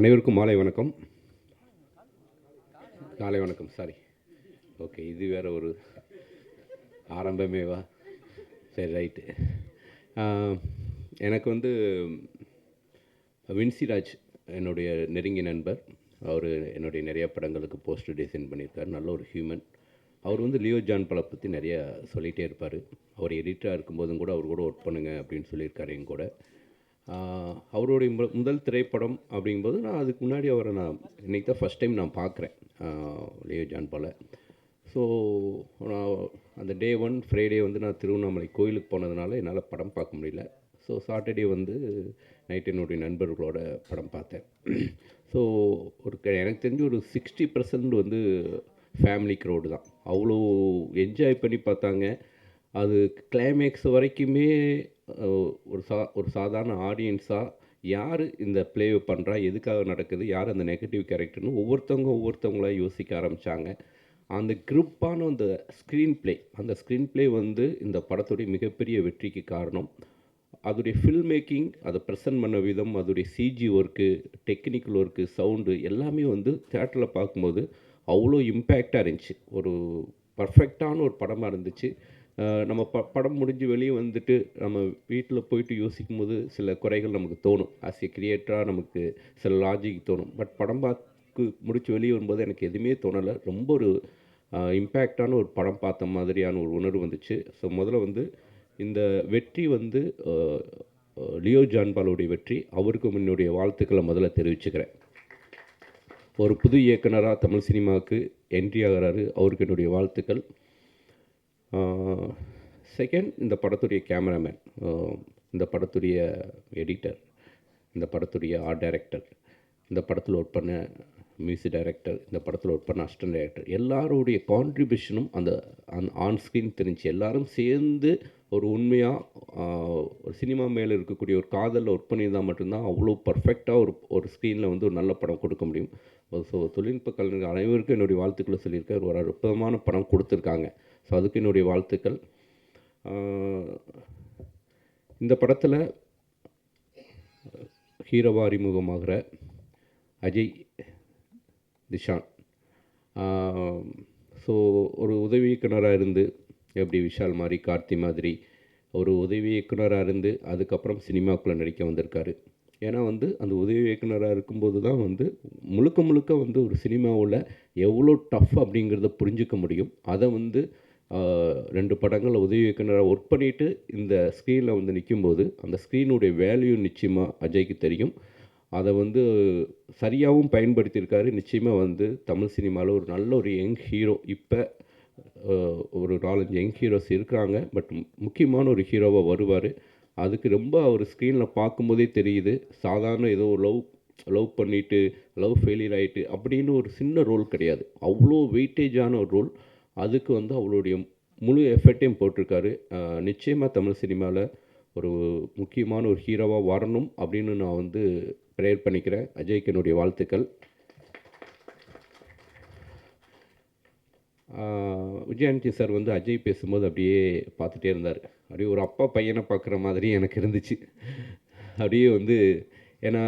அனைவருக்கும் மாலை வணக்கம். காலை வணக்கம், சாரி. ஓகே, இது வேறு ஒரு ஆரம்பமேவா? சரி, ரைட்டு. எனக்கு வந்து வின்சிராஜ் என்னுடைய நெருங்கிய நண்பர். அவர் என்னுடைய நிறையா படங்களுக்கு போஸ்டர் டிசைன் பண்ணியிருக்கார். நல்ல ஒரு ஹியூமன். அவர் வந்து லியோ ஜான் பலை பற்றி நிறையா சொல்லிகிட்டே இருப்பார். அவர் எடிட்டராக இருக்கும்போதும் கூட அவர் கூட ஒர்க் பண்ணுங்க அப்படின்னு சொல்லியிருக்காரு என் கூட. அவருடைய முதல் திரைப்படம் அப்படிங்கும்போது நான் அதுக்கு முன்னாடி அவரை இன்றைக்கி தான் ஃபஸ்ட் டைம் நான் பார்க்குறேன், லியோ ஜான் பாலை. ஸோ நான் அந்த டே 1 ஃப்ரைடே வந்து நான் திருவண்ணாமலை கோயிலுக்கு போனதுனால என்னால் படம் பார்க்க முடியல. ஸோ சாட்டர்டே வந்து நைட் என்னுடைய நண்பர்களோட படம் பார்த்தேன். ஸோ எனக்கு தெரிஞ்சு ஒரு 60% வந்து ஃபேமிலி க்ரௌடு தான். அவ்வளோ என்ஜாய் பண்ணி பார்த்தாங்க. அது கிளைமேக்ஸ் வரைக்குமே ஒரு சாதாரண ஆடியன்ஸாக யார் இந்த ப்ளேவை பண்ணுறா, எதுக்காக நடக்குது, யார் அந்த நெகட்டிவ் கேரக்டர்னு ஒவ்வொருத்தவங்களா யோசிக்க ஆரம்பித்தாங்க. அந்த க்ரிப்பான அந்த ஸ்க்ரீன் ப்ளே வந்து இந்த படத்துடைய மிகப்பெரிய வெற்றிக்கு காரணம். அதோடைய ஃபில்ம் மேக்கிங், அதை ப்ரெசன்ட் பண்ண விதம், அதோடைய CG work, technical work, sound எல்லாமே வந்து தியேட்டரில் பார்க்கும்போது அவ்வளோ இம்பேக்டாக இருந்துச்சு. ஒரு பர்ஃபெக்டான ஒரு படமாக இருந்துச்சு. நம்ம படம் முடிஞ்சு வெளியே வந்துட்டு நம்ம வீட்டில் போயிட்டு யோசிக்கும் போது சில குறைகள் நமக்கு தோணும். ஆஸ் எ கிரியேட்டராக நமக்கு சில லாஜிக் தோணும். பட் படம் பார்த்து முடித்து வெளியே வரும்போது எனக்கு எதுவுமே தோணலை. ரொம்ப ஒரு இம்பேக்டான ஒரு படம் பார்த்த மாதிரியான ஒரு உணர்வு வந்துச்சு. ஸோ முதல்ல வந்து இந்த வெற்றி வந்து லியோ ஜான் பாலுடைய வெற்றி. அவருக்கு என்னுடைய வாழ்த்துக்களை முதல்ல தெரிவிச்சுக்கிறேன். ஒரு புது இயக்குனராக தமிழ் சினிமாவுக்கு என்ட்ரி ஆகிறாரு, அவருக்கு என்னுடைய வாழ்த்துக்கள். செகண்ட், இந்த படத்துடைய கேமராமேன், இந்த படத்துடைய எடிட்டர், இந்த படத்துடைய ஆர்ட் டைரக்டர், இந்த படத்தில் ஒர்க் பண்ண மியூசிக் டைரக்டர், இந்த படத்தில் ஒர்க் பண்ண அசிஸ்டன்ட் டைரக்டர், எல்லாருடைய கான்ட்ரிபியூஷனும் அந்த ஆன் ஸ்க்ரீன் தெரிஞ்சு எல்லாரும் சேர்ந்து ஒரு உண்மையாக ஒரு சினிமா மேலே இருக்கக்கூடிய ஒரு காதலில் ஒர்க் பண்ணியிருந்தால் மட்டும்தான் அவ்வளோ பர்ஃபெக்டாக ஒரு ஸ்க்ரீனில் வந்து ஒரு நல்ல படம் கொடுக்க முடியும். ஸோ தொழில்நுட்ப கலைஞர்கள் அனைவருக்கும் என்னுடைய வாழ்த்துக்களை சொல்லியிருக்கார். ஒரு அற்புதமான படம் கொடுத்துருக்காங்க. ஸோ அதுக்கு என்னுடைய வாழ்த்துக்கள். இந்த படத்தில் ஹீரோவாக அறிமுகமாகிற அஜய் திஷான், ஸோ ஒரு உதவி இயக்குனராக இருந்து எப்படி விஷால் மாதிரி, கார்த்தி மாதிரி ஒரு உதவி இயக்குனராக இருந்து அதுக்கப்புறம் சினிமாக்குள்ளே நடிக்க வந்திருக்காரு. ஏன்னா வந்து அந்த உதவி இயக்குனராக இருக்கும்போது தான் வந்து முழுக்க வந்து ஒரு சினிமாவில் எவ்வளோ டஃப் அப்படிங்கிறத புரிஞ்சிக்க முடியும். அதை வந்து 2 படங்களில் உதவி இயக்குனராக ஒர்க் பண்ணிவிட்டு இந்த ஸ்க்ரீனில் வந்து நிற்கும்போது அந்த ஸ்க்ரீனுடைய வேல்யூ நிச்சயமாக அஜய்க்கு தெரியும். அதை வந்து சரியாகவும் பயன்படுத்தியிருக்காரு. நிச்சயமாக வந்து தமிழ் சினிமாவில் ஒரு நல்ல ஒரு யங் ஹீரோ, இப்போ ஒரு 4-5 யங் ஹீரோஸ் இருக்கிறாங்க. பட் முக்கியமான ஒரு ஹீரோவாக வருவார். அதுக்கு ரொம்ப அவர் ஸ்க்ரீனில் பார்க்கும்போதே தெரியுது. சாதாரண ஏதோ லவ் பண்ணிவிட்டு லவ் ஃபெயிலியர் ஆகிட்டு அப்படின்னு ஒரு சின்ன ரோல் கிடையாது. அவ்வளோ வெயிட்டேஜான ஒரு ரோல். அதுக்கு வந்து அவருடைய முழு எஃபர்ட்டையும் போட்டிருக்காரு. நிச்சயமாக தமிழ் சினிமாவில் ஒரு முக்கியமான ஒரு ஹீரோவாக வரணும் அப்படின்னு நான் வந்து ப்ரேயர் பண்ணிக்கிறேன். அஜய்க்கு என்னுடைய வாழ்த்துக்கள். விஜயாண்டி சார் வந்து அஜய் பேசும்போது அப்படியே பார்த்துட்டே இருந்தார். அப்படியே ஒரு அப்பா பையனை பார்க்குற மாதிரி எனக்கு இருந்துச்சு. அப்படியே வந்து ஏன்னா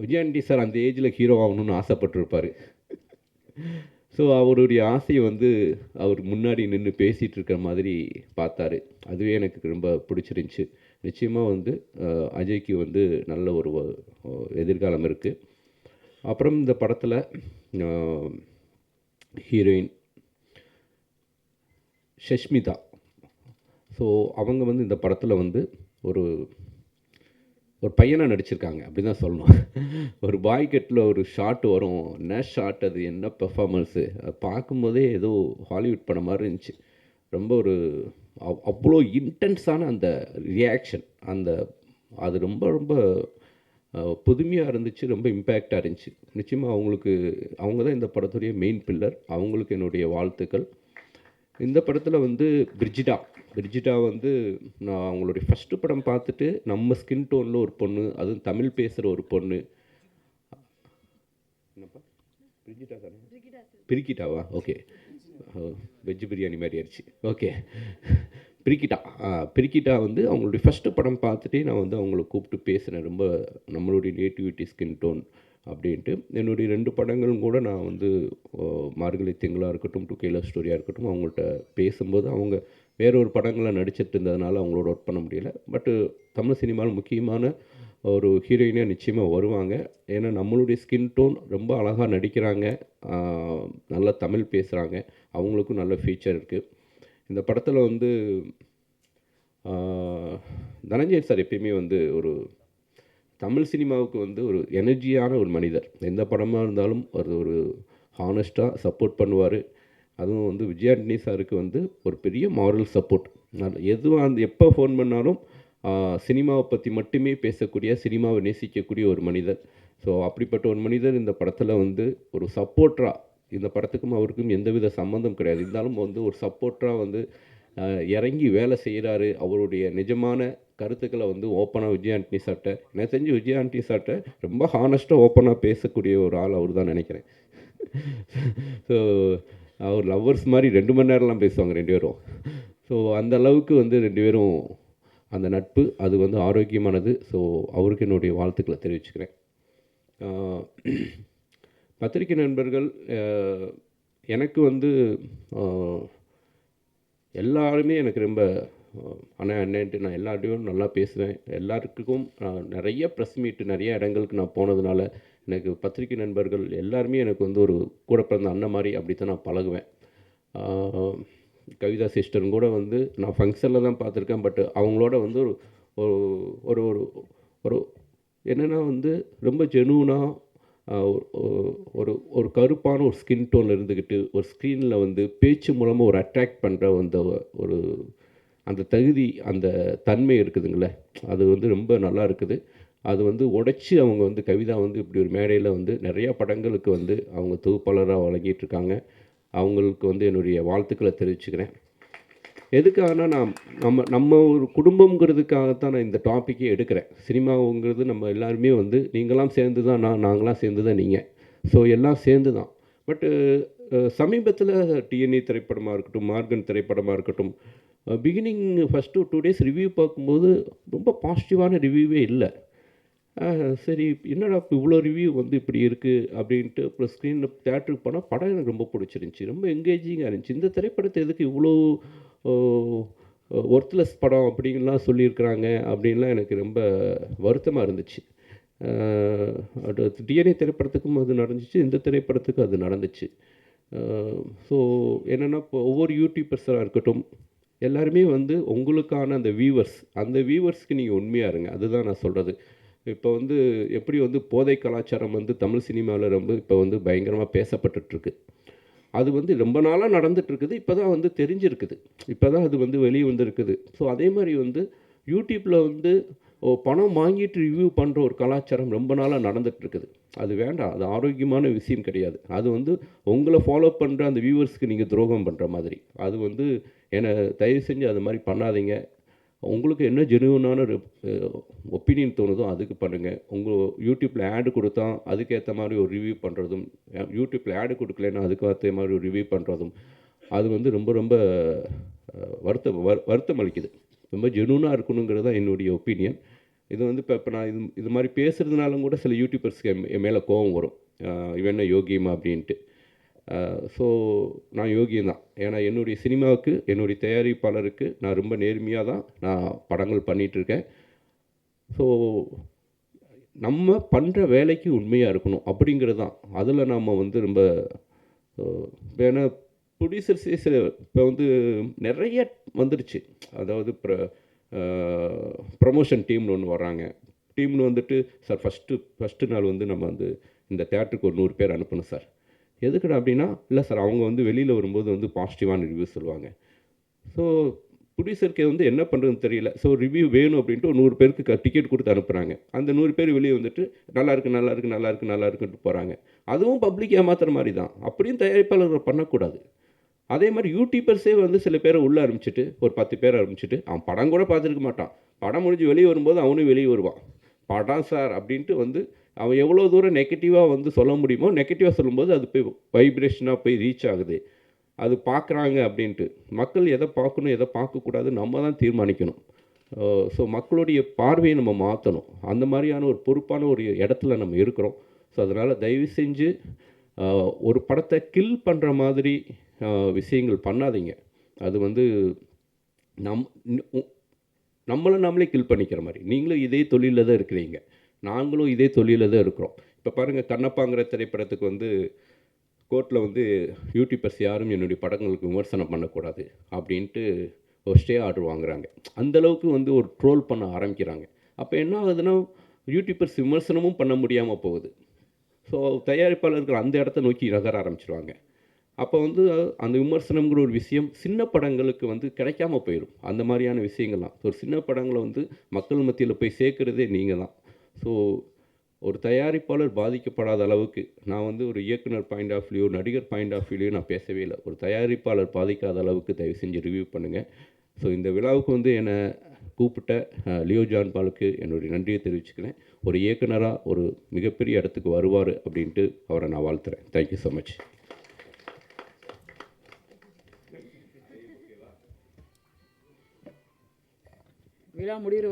விஜயாண்டி சார் அந்த ஏஜில் ஹீரோ ஆகணும்னு ஆசைப்பட்டிருப்பார். ஸோ அவருடைய ஆசையை வந்து அவர் முன்னாடி நின்று பேசிகிட்டு இருக்கிற மாதிரி பார்த்தாரு. அதுவே எனக்கு ரொம்ப பிடிச்சிருந்துச்சி. நிச்சயமாக வந்து அஜய்க்கு வந்து நல்ல ஒரு எதிர்காலம் இருக்குது. அப்புறம் இந்த படத்தில் ஹீரோயின் ஷஷ்மிதா, ஸோ அவங்க வந்து இந்த படத்தில் வந்து ஒரு பையனாக நடிச்சிருக்காங்க அப்படி தான் சொல்லணும். ஒரு பாய் கட்டில் ஒரு ஷாட் வரும், என்ன ஷாட் அது, என்ன பெர்ஃபார்மன்ஸு, அது பார்க்கும்போதே ஏதோ ஹாலிவுட் படம் மாதிரி இருந்துச்சு. ரொம்ப ஒரு அவ்வளோ இன்டென்ஸான அந்த ரியாக்ஷன், அது ரொம்ப புதுமையாக இருந்துச்சு, ரொம்ப இம்பேக்டாக இருந்துச்சு. நிச்சயமாக அவங்க தான் இந்த படத்துடைய மெயின் பில்லர். அவங்களுக்கு என்னுடைய வாழ்த்துக்கள். இந்த படத்தில் வந்து பிரிஜிட்டா வந்து நான் அவங்களுடைய ஃபஸ்ட்டு படம் பார்த்துட்டு நம்ம ஸ்கின் டோனில் ஒரு பொண்ணு, அதுவும் தமிழ் பேசுகிற ஒரு பொண்ணு. என்னப்பா பிரிஜிட்டா தானே? பிரிக்கிட்டாவா? ஓகே, வெஜ் பிரியாணி மாதிரி ஆயிடுச்சு. ஓகே, பிரிக்கிட்டா பிரிக்கிட்டா வந்து அவங்களுடைய ஃபஸ்ட்டு படம் பார்த்துட்டே நான் வந்து அவங்கள கூப்பிட்டு பேசினேன். ரொம்ப நம்மளுடைய நேட்டிவிட்டி ஸ்கின் டோன் அப்படின்ட்டு. என்னுடைய 2 படங்களும் கூட நான் வந்து மார்கழி திங்களா இருக்கட்டும், டு கே லவ் ஸ்டோரியா இருக்கட்டும், அவங்கள்ட்ட பேசும்போது அவங்க வேற ஒரு படங்கள்ல நடிச்சிட்டு இருந்ததுனால அவங்களோட ஒர்க் பண்ண முடியல. பட்டு தமிழ் சினிமாவில் முக்கியமான ஒரு ஹீரோயினாக நிச்சயமாக வருவாங்க. ஏன்னா நம்மளுடைய ஸ்கின் டோன் ரொம்ப அழகா நடிக்கிறாங்க. நல்லா தமிழ் பேசுகிறாங்க. அவங்களுக்கும் நல்ல ஃபியூச்சர் இருக்குது. இந்த படத்தில் வந்து தனஞ்சயன் சார் எப்பயுமே வந்து ஒரு தமிழ் சினிமாவுக்கு வந்து ஒரு எனர்ஜியான ஒரு மனிதர். எந்த படமாக இருந்தாலும் ஒரு ஹானஸ்ட்டாக சப்போர்ட் பண்ணுவார். அதுவும் வந்து விஜய் ஆண்டனி சாருக்கு வந்து ஒரு பெரிய மாரல் சப்போர்ட். எதுவாக அந்த எப்போ ஃபோன் பண்ணாலும் சினிமாவை பற்றி மட்டுமே பேசக்கூடிய, சினிமாவை நேசிக்கக்கூடிய ஒரு மனிதர். ஸோ அப்படிப்பட்ட ஒரு மனிதர் இந்த படத்தில் வந்து ஒரு சப்போர்ட்டராக, இந்த படத்துக்கும் அவருக்கும் எந்தவித சம்மந்தம் கிடையாது. இருந்தாலும் வந்து ஒரு சப்போர்ட்டராக வந்து இறங்கி வேலை செய்கிறாரு. அவருடைய நிஜமான கருத்துக்களை வந்து ஓப்பனாக விஜய் ஆண்டனி சார்ட்ட, எனக்கு தெரிஞ்சு விஜய் ஆண்டனி சார்ட்ட ரொம்ப ஹானஸ்ட்டாக ஓப்பனாக பேசக்கூடிய ஒரு ஆள் அவர் தான் நினைக்கிறேன். ஸோ அவர் லவ்வர்ஸ் மாதிரி 2 மணி நேரம்லாம் பேசுவாங்க 2 பேரும். ஸோ அந்த அளவுக்கு வந்து 2 பேரும் அந்த நட்பு அது வந்து ஆரோக்கியமானது. ஸோ அவருக்கு என்னுடைய வாழ்த்துக்களை தெரிவிச்சுக்கிறேன். பத்திரிகை நண்பர்கள் எனக்கு வந்து எல்லாருமே எனக்கு ரொம்ப அண்ணன்ட்டு நான் எல்லார்ட்டையும் நல்லா பேசுவேன். எல்லாருக்கும் நிறைய ப்ரெஸ் மீட்டு நிறைய இடங்களுக்கு நான் போனதுனால எனக்கு பத்திரிகை நண்பர்கள் எல்லாருமே எனக்கு வந்து ஒரு கூட பிறந்த அண்ணன் மாதிரி அப்படி தான் நான் பழகுவேன். கவிதா சிஸ்டரும் கூட வந்து நான் ஃபங்க்ஷனில் தான் பார்த்துருக்கேன். பட் அவங்களோட வந்து ஒரு ஒரு ஒரு ஒரு என்னென்னா வந்து ரொம்ப ஜெனூனாக ஒரு ஒரு கருப்பான ஒரு ஸ்கின் டோனில் இருந்துக்கிட்டு ஒரு ஸ்க்ரீனில் வந்து பேச்சு மூலமாக ஒரு அட்ராக்ட் பண்ணுற அந்த ஒரு அந்த தகுதி, அந்த தன்மை இருக்குதுங்களே, அது வந்து ரொம்ப நல்லா இருக்குது. அது வந்து உடைச்சி அவங்க வந்து கவிதா வந்து இப்படி ஒரு மேடையில் வந்து நிறையா படங்களுக்கு வந்து அவங்க தொகுப்பாளராக வழங்கிட்டுருக்காங்க. அவங்களுக்கு வந்து என்னுடைய வாழ்த்துக்களை தெரிவிச்சுக்கிறேன். எதுக்காகனா நம்ம ஒரு குடும்பங்கிறதுக்காகத்தான் நான் இந்த டாப்பிக்கே எடுக்கிறேன். சினிமாவுங்கிறது நம்ம எல்லாருமே வந்து நீங்களாம் சேர்ந்து தான் நாங்களாம் சேர்ந்து தான் நீங்கள். ஸோ எல்லாம் சேர்ந்து தான். பட்டு சமீபத்தில் டிஎன்ஏ திரைப்படமாக இருக்கட்டும், மார்கன் திரைப்படமாக இருக்கட்டும், பிகினிங் ஃபஸ்ட்டு 2 டேஸ் ரிவ்யூ பார்க்கும்போது ரொம்ப பாசிட்டிவான ரிவ்யூவே இல்லை. சரி என்னடா இப்போ இவ்வளோ ரிவ்யூ வந்து இப்படி இருக்குது அப்படின்ட்டு அப்புறம் ஸ்க்ரீனில் தேட்டருக்கு போனால் படம் எனக்கு ரொம்ப பிடிச்சிருந்துச்சி. ரொம்ப என்கேஜிங்காக இருந்துச்சு. இந்த திரைப்படத்தை எதுக்கு இவ்வளோ ஒர்த்லெஸ் படம் அப்படின்லாம் சொல்லியிருக்கிறாங்க அப்படின்லாம் எனக்கு ரொம்ப வருத்தமாக இருந்துச்சு. டிஎன்ஏ திரைப்படத்துக்கும் அது நடந்துச்சு, இந்த திரைப்படத்துக்கும் அது நடந்துச்சு. ஸோ என்னென்னா இப்போ ஒவ்வொரு யூடியூபர்ஸாக இருக்கட்டும், எல்லாருமே வந்து உங்களுக்கான அந்த வியூவர்ஸ்க்கு நீங்கள் உண்மையாக இருங்க. அதுதான் நான் சொல்கிறது. இப்போ வந்து எப்படி வந்து போதை கலாச்சாரம் வந்து தமிழ் சினிமாவில் ரொம்ப இப்போ வந்து பயங்கரமாக பேசப்பட்டுருக்கு. அது வந்து ரொம்ப நாளாக நடந்துகிட்ருக்குது. இப்போ தான் வந்து தெரிஞ்சிருக்குது. இப்போ தான் அது வந்து வெளியே வந்துருக்குது. ஸோ அதே மாதிரி வந்து யூடியூப்பில் வந்து பணம் வாங்கிட்டு ரிவ்யூ பண்ணுற ஒரு கலாச்சாரம் ரொம்ப நாளாக நடந்துகிட்ருக்குது. அது வேண்டாம். அது ஆரோக்கியமான விஷயம் கிடையாது. அது வந்து உங்களை ஃபாலோ பண்ணுற அந்த வியூவர்ஸ்க்கு நீங்கள் துரோகம் பண்ணுற மாதிரி. அது வந்து தயவு செஞ்சு அது மாதிரி பண்ணாதீங்க. உங்களுக்கு என்ன ஜெனுவனான ஒரு ஒப்பீனியன் தோணுதோ அதுக்கு பண்ணுங்கள். உங்கள் யூடியூப்பில் ஆடு கொடுத்தா அதுக்கேற்ற மாதிரி ஒரு ரிவ்யூ பண்ணுறதும், யூடியூப்பில் ஆடு கொடுக்கலன்னா அதுக்கேற்ற மாதிரி ஒரு ரிவ்யூ பண்ணுறதும், அது வந்து ரொம்ப ரொம்ப வருத்தம் அளிக்குது. ரொம்ப ஜெனுவனாக இருக்கணுங்கிறது தான் என்னுடைய ஒப்பீனியன். இது வந்து இப்போ நான் இது மாதிரி பேசுகிறதுனாலும் கூட சில யூடியூபர்ஸ்க்கு என் மேலே கோபம் வரும். இவன் என்ன யோகியமா அப்படின்ட்டு. ஸோ நான் யோகியன் தான். ஏன்னா என்னுடைய சினிமாவுக்கு, என்னுடைய தயாரிப்பாளருக்கு நான் ரொம்ப நேர்மையாக தான் நான் படங்கள் பண்ணிகிட்ருக்கேன். ஸோ நம்ம பண்ணுற வேலைக்கு உண்மையாக இருக்கணும் அப்படிங்கிறது தான். அதில் நாம் வந்து ரொம்ப ஏன்னா ப்ரொடியூசர்ஸே இப்போ வந்து நிறைய வந்துடுச்சு. அதாவது ப்ரமோஷன் டீம்னு ஒன்று வராங்க. டீம்னு வந்துட்டு சார் ஃபஸ்ட்டு நாள் வந்து நம்ம வந்து இந்த தேட்டருக்கு ஒரு 100 பேர் அனுப்பணும் சார். எதுக்குடா அப்படின்னா, இல்லை சார் அவங்க வந்து வெளியில் வரும்போது வந்து பாசிட்டிவான ரிவ்யூ சொல்லுவாங்க. ஸோ ப்ரொடியூசருக்கு வந்து என்ன பண்ணுறதுன்னு தெரியல. ஸோ ரிவ்யூ வேணும் அப்படின்ட்டு ஒரு 100 பேருக்கு டிக்கெட் கொடுத்து அனுப்புகிறாங்க. அந்த 100 பேர் வெளியே வந்துட்டு நல்லாயிருக்குன்ட்டு போகிறாங்க. அதுவும் பப்ளிக் ஏமாத்துற மாதிரி தான். அப்படியும் தயாரிப்பாளர்கள் பண்ணக்கூடாது. அதே மாதிரி யூடியூபர்ஸே வந்து சில பேரை உள்ளே ஆரம்பிச்சுட்டு ஒரு 10 பேர் ஆரம்பிச்சுட்டு அவன் படம் கூட பார்த்துருக்க மாட்டான். படம் முடிஞ்சு வெளியே வரும்போது அவனும் வெளியே வருவான். படம் சார் அப்படின்ட்டு வந்து அவன் எவ்வளோ தூரம் நெகட்டிவாக வந்து சொல்ல முடியுமோ, நெகட்டிவாக சொல்லும்போது அது போய் வைப்ரேஷனாக போய் ரீச் ஆகுது. அது பார்க்குறாங்க அப்படின்ட்டு. மக்கள் எதை பார்க்கணும், எதை பார்க்கக்கூடாது நம்ம தான் தீர்மானிக்கணும். ஸோ மக்களுடைய பார்வையை நம்ம மாற்றணும். அந்த மாதிரியான ஒரு பொறுப்பான ஒரு இடத்துல நம்ம இருக்கிறோம். ஸோ அதனால் தயவு செஞ்சு ஒரு படத்தை கில் பண்ணுற மாதிரி விஷயங்கள் பண்ணாதீங்க. அது வந்து நம் நம்மளை நாமளே கில் பண்ணிக்கிற மாதிரி. நீங்களும் இதே தொழிலில் தான் இருக்கிறீங்க, நாங்களும் இதே தொழிலில் தான் இருக்கிறோம். இப்போ பாருங்கள், கண்ணப்பாங்கிற திரைப்படத்துக்கு வந்து கோர்ட்டில் வந்து யூடியூபர்ஸ் யாரும் என்னுடைய படங்களுக்கு விமர்சனம் பண்ணக்கூடாது அப்படின்ட்டு ஒரு ஸ்டே ஆர்டர் வாங்குறாங்க. அந்தளவுக்கு வந்து ஒரு ட்ரோல் பண்ண ஆரம்பிக்கிறாங்க. அப்போ என்ன ஆகுதுன்னா, யூடியூபர்ஸ் விமர்சனமும் பண்ண முடியாமல் போகுது. ஸோ தயாரிப்பாளர்கள் அந்த இடத்த நோக்கி நகர ஆரம்பிச்சிருவாங்க. அப்போ வந்து அந்த விமர்சனம்ங்கிற ஒரு விஷயம் சின்ன படங்களுக்கு வந்து கிடைக்காம போயிடும். அந்த மாதிரியான விஷயங்கள்லாம் ஒரு சின்ன படங்களை வந்து மக்கள் மத்தியில் போய் சேர்க்குறதே நீங்கள் தான். ஸோ ஒரு தயாரிப்பாளர் பாதிக்கப்படாத அளவுக்கு, நான் வந்து ஒரு இயக்குனர் பாயிண்ட் ஆஃப் வியூ, நடிகர் பாயிண்ட் ஆஃப் வியூலையும் நான் பேசவே இல்லை. ஒரு தயாரிப்பாளர் பாதிக்காத அளவுக்கு தயவு செஞ்சு ரிவ்யூ பண்ணுங்கள். ஸோ இந்த விழாவுக்கு வந்து என்னை கூப்பிட்ட லியோ ஜான் பாலுக்கு என்னுடைய நன்றியை தெரிவிச்சுக்கிறேன். ஒரு இயக்குனராக ஒரு மிகப்பெரிய இடத்துக்கு வருவார் அப்படின்ட்டு அவரை நான் வாழ்த்துறேன். Thank you so much. விழா முடிகிற